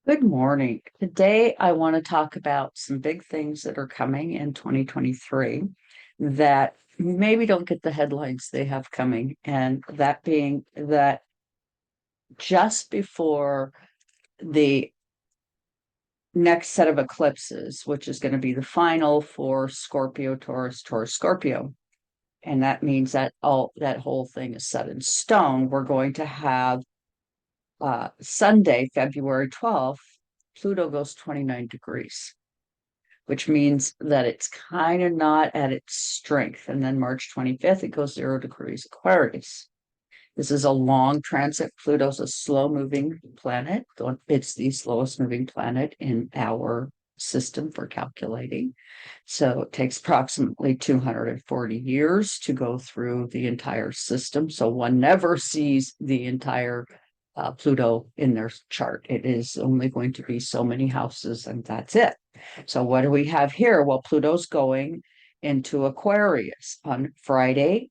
Good morning. Today, I want to talk about some big things that are coming in 2023 that maybe don't get the headlines they have coming. And that being that just before the next set of eclipses, which is going to be the final for Scorpio, Taurus, Taurus, Scorpio. And that means that that whole thing is set in stone. We're going to have Sunday, February 12th, Pluto goes 29 degrees, which means that it's kind of not at its strength. And then March 25th, it goes 0 degrees Aquarius. This is a long transit. Pluto's a slow moving planet. It's the slowest moving planet in our system for calculating. So it takes approximately 240 years to go through the entire system. So one never sees the entire Pluto in their chart. It is only going to be so many houses, and that's it. So what do we have here? Well, Pluto's going into Aquarius on Friday,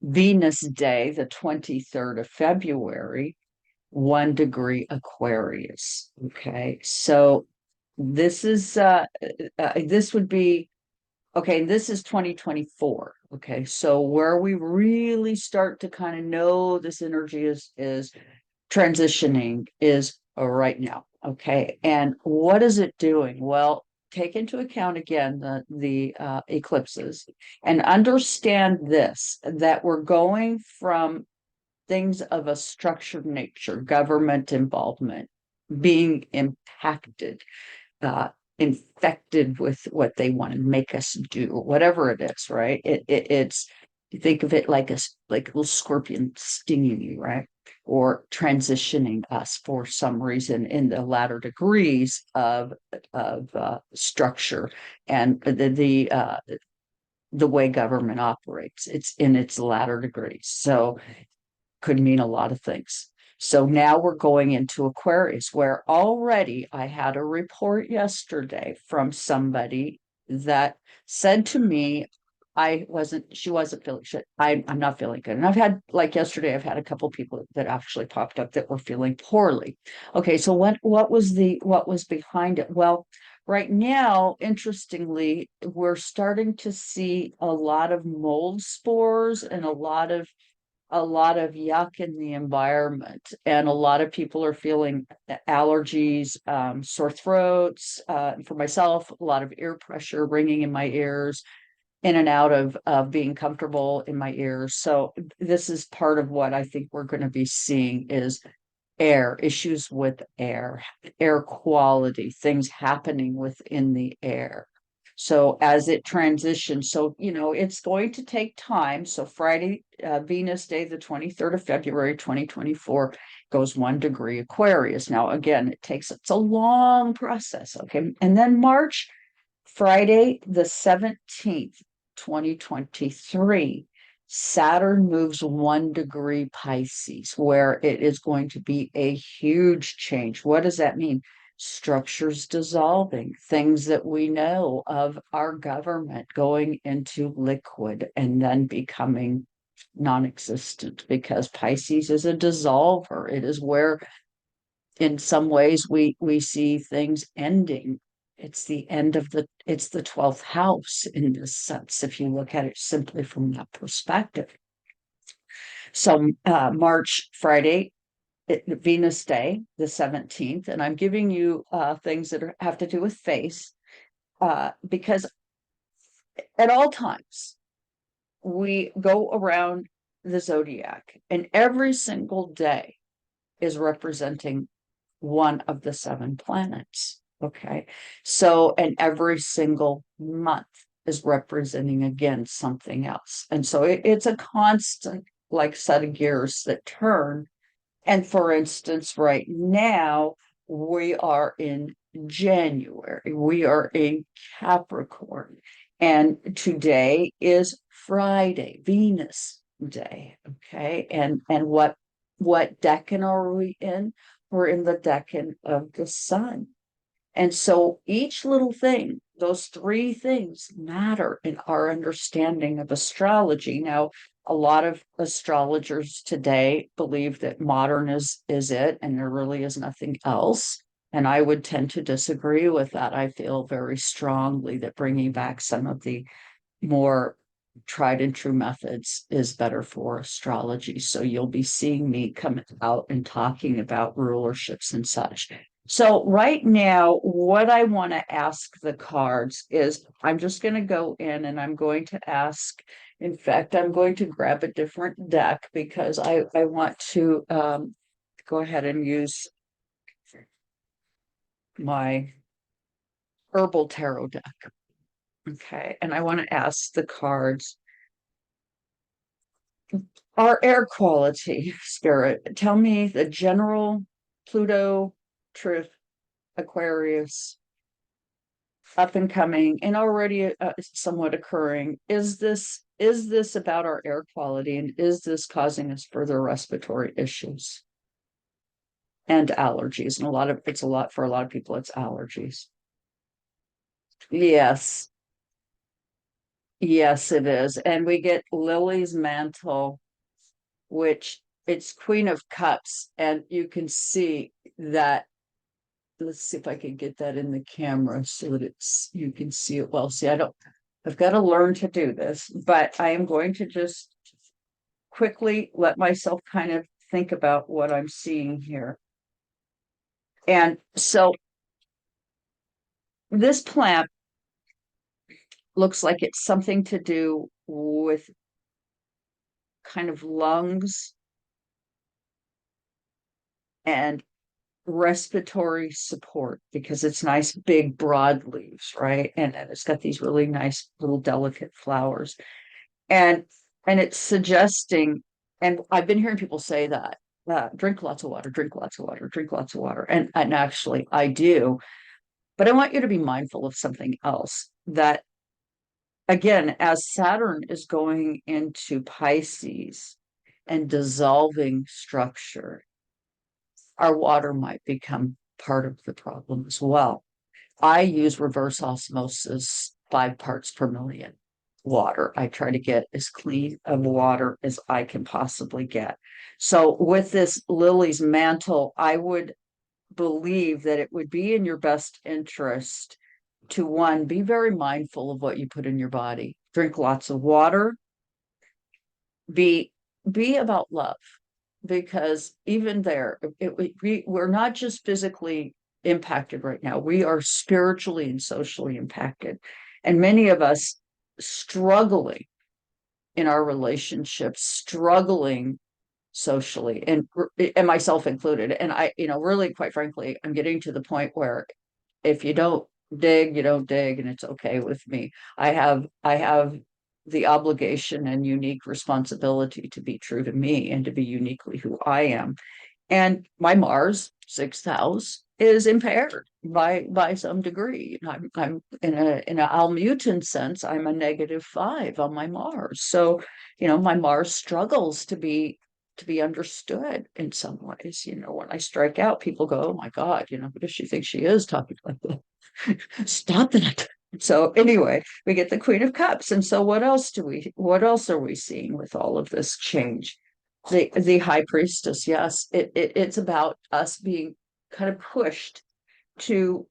Venus Day, the 23rd of February, 1 degree Aquarius. Okay, so this is this would be okay. This is 2024. Okay, so where we really start to kind of know this energy is transitioning is right now. Okay, and what is it doing? Well, take into account again the eclipses and understand this, that we're going from things of a structured nature, government involvement, being impacted, uh, infected with what they want to make us do, whatever it is, right? It's, you think of it like a little scorpion stinging you, right? Or transitioning us for some reason in the latter degrees of structure and the way government operates. It's in its latter degrees. So could mean a lot of things. So now we're going into Aquarius, where already I had a report yesterday from somebody that said to me, she wasn't feeling shit. I'm not feeling good. And I've had, like yesterday, I've had a couple people that actually popped up that were feeling poorly. Okay, so what was behind it? Well, right now, interestingly, we're starting to see a lot of mold spores and a lot of yuck in the environment, and a lot of people are feeling allergies, sore throats. For myself, a lot of ear pressure, ringing in my ears, in and out of being comfortable in my ears. So this is part of what I think we're going to be seeing is issues with air quality, things happening within the air. So as it transitions, so it's going to take time. So Friday, Venus Day, the 23rd of February, 2024, goes 1 degree Aquarius. Now, again, it's a long process. Okay. And then March, Friday, the 17th, 2023, Saturn moves 1 degree Pisces, where it is going to be a huge change. What does that mean? Structures dissolving, things that we know of our government going into liquid and then becoming non-existent, because Pisces is a dissolver. It is where in some ways we see things ending. It's the 12th house in this sense, if you look at it simply from that perspective. So March, Friday, Venus Day, the 17th, and I'm giving you things that have to do with face, because at all times we go around the zodiac, and every single day is representing one of the 7 planets. Okay. So, and every single month is representing again something else. And so it's a constant, like, set of gears that turn. And for instance, right now, we are in January, we are in Capricorn, and today is Friday, Venus Day. Okay. And what decan are we in? We're in the decan of the sun. And so each little thing those three things matter in our understanding of astrology. Now, a lot of astrologers today believe that modern is it, and there really is nothing else. And I would tend to disagree with that. I feel very strongly that bringing back some of the more tried and true methods is better for astrology. So you'll be seeing me come out and talking about rulerships and such. So right now, what I want to ask the cards is I'm just going to go in and I'm going to ask, in fact, I'm going to grab a different deck because I want to go ahead and use my herbal tarot deck. Okay, and I want to ask the cards, our air quality, Spirit, tell me the general Pluto, Truth, Aquarius, up and coming and already somewhat occurring. Is this about our air quality, and is this causing us further respiratory issues and allergies? And it's a lot for a lot of people, it's allergies. Yes. Yes, it is. And we get Lily's mantle, which it's Queen of Cups, and you can see that. Let's see if I can get that in the camera so that you can see it well. See, I've got to learn to do this, but I am going to just quickly let myself kind of think about what I'm seeing here. And so this plant looks like it's something to do with kind of lungs and respiratory support, because it's nice big broad leaves, right? And it's got these really nice little delicate flowers, and it's suggesting, and I've been hearing people say that drink lots of water, drink lots of water, drink lots of water, and actually I do, but I want you to be mindful of something else, that again, as Saturn is going into Pisces and dissolving structure, our water might become part of the problem as well. I use reverse osmosis 5 parts per million water. I try to get as clean of water as I can possibly get. So with this Lily's mantle, I would believe that it would be in your best interest to, one, be very mindful of what you put in your body. Drink lots of water. Be about love, because even there, we're not just physically impacted right now, we are spiritually and socially impacted, and many of us struggling in our relationships, struggling socially, and myself included. And I, really, quite frankly, I'm getting to the point where if you don't dig, you don't dig, and it's okay with me. I have the obligation and unique responsibility to be true to me and to be uniquely who I am. And my Mars 6th house is impaired by some degree. I'm in a Almutin sense, I'm a -5 on my Mars. So, my Mars struggles to be understood in some ways. When I strike out, people go, "Oh my God, who does she think she is talking like that?" Stop it. So anyway, we get the Queen of Cups. And so what else are we seeing with all of this change? The High Priestess, yes, it's about us being kind of pushed to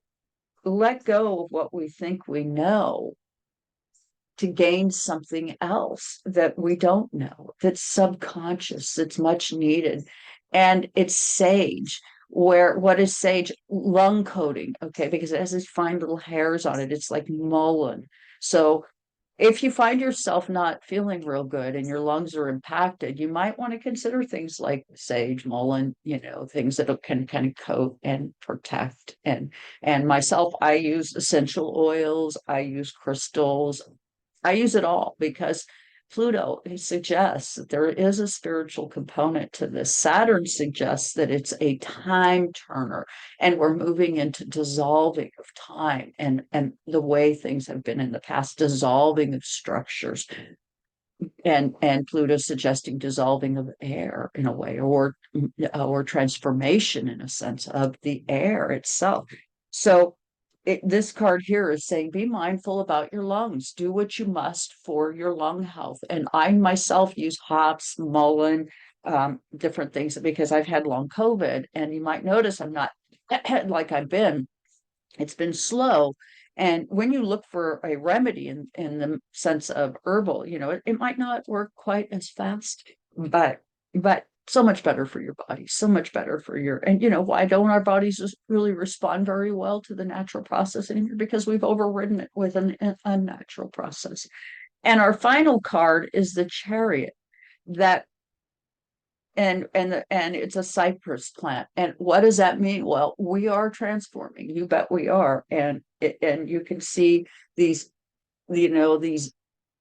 let go of what we think we know to gain something else that we don't know, that's subconscious, that's much needed. And it's sage, where what is sage? Lung coating, okay, because it has these fine little hairs on it. It's like mullein. So if you find yourself not feeling real good and your lungs are impacted, you might want to consider things like sage, mullein, things that can kind of coat and protect. And myself, I use essential oils, I use crystals, I use it all, because Pluto suggests that there is a spiritual component to this. Saturn suggests that it's a time turner, and we're moving into dissolving of time and the way things have been in the past, dissolving of structures. And Pluto suggesting dissolving of air in a way, or transformation in a sense of the air itself. So this card here is saying, be mindful about your lungs, do what you must for your lung health. And I myself use hops, mullein, different things because I've had long COVID, and you might notice I'm not like I've been. It's been slow. And when you look for a remedy in the sense of herbal, it might not work quite as fast, but so much better for your body, so much better for your, and why don't our bodies just really respond very well to the natural process anymore? Because we've overridden it with an unnatural process. And our final card is the Chariot, that and it's a cypress plant. And what does that mean? Well, we are transforming. You bet we are. And you can see these, these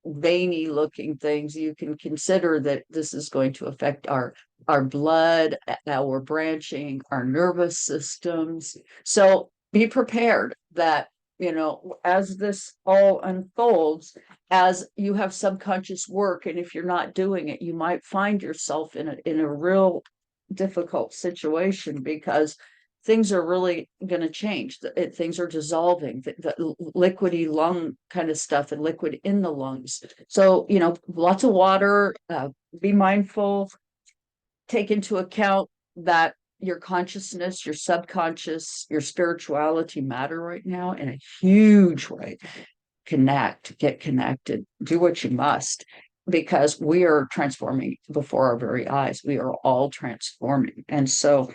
veiny looking things. You can consider that this is going to affect our blood, our branching, our nervous systems. So be prepared that, as this all unfolds, as you have subconscious work, and if you're not doing it, you might find yourself in a real difficult situation, because things are really going to change. Things are dissolving, the liquidy lung kind of stuff, and liquid in the lungs. So, lots of water, be mindful, take into account that your consciousness, your subconscious, your spirituality matter right now in a huge way. Get connected, do what you must, because we are transforming before our very eyes. We are all transforming. And so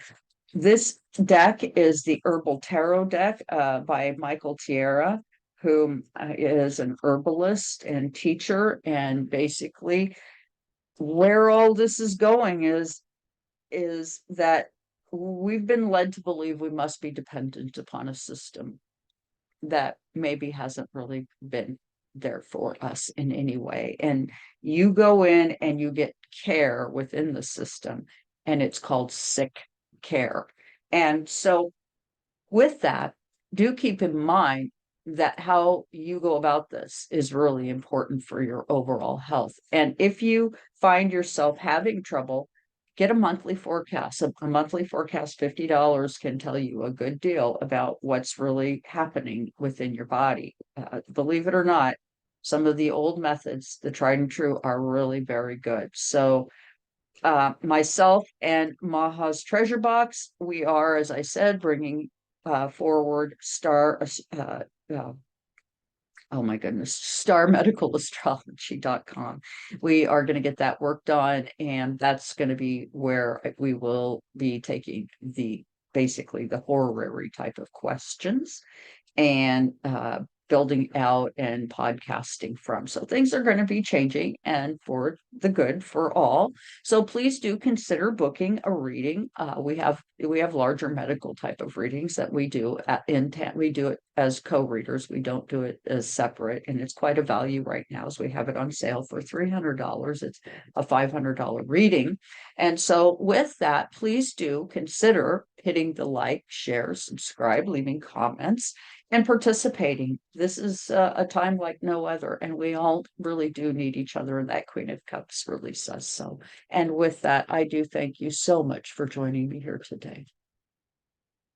this deck is the Herbal Tarot deck by Michael Tierra, who is an herbalist and teacher. And basically, where all this is going is that we've been led to believe we must be dependent upon a system that maybe hasn't really been there for us in any way. And you go in and you get care within the system, and it's called sick care. And so with that, do keep in mind that how you go about this is really important for your overall health. And if you find yourself having trouble, get a monthly forecast. A monthly forecast, $50, can tell you a good deal about what's really happening within your body. Believe it or not, some of the old methods, the tried and true, are really very good. So myself and Maha's Treasure Box, we are, as I said, bringing forward oh my goodness, starmedicalastrology.com. We are going to get that work done, and that's going to be where we will be taking basically the horary type of questions, and building out and podcasting from. So things are going to be changing, and for the good for all. So please do consider booking a reading. We have larger medical type of readings that we do we do it as co-readers. We don't do it as separate, and it's quite a value right now, as we have it on sale for $300. It's a $500 reading. And so with that, please do consider hitting the like, share, subscribe, leaving comments, and participating. This is a time like no other, and we all really do need each other, and that Queen of Cups really says so. And with that, I do thank you so much for joining me here today.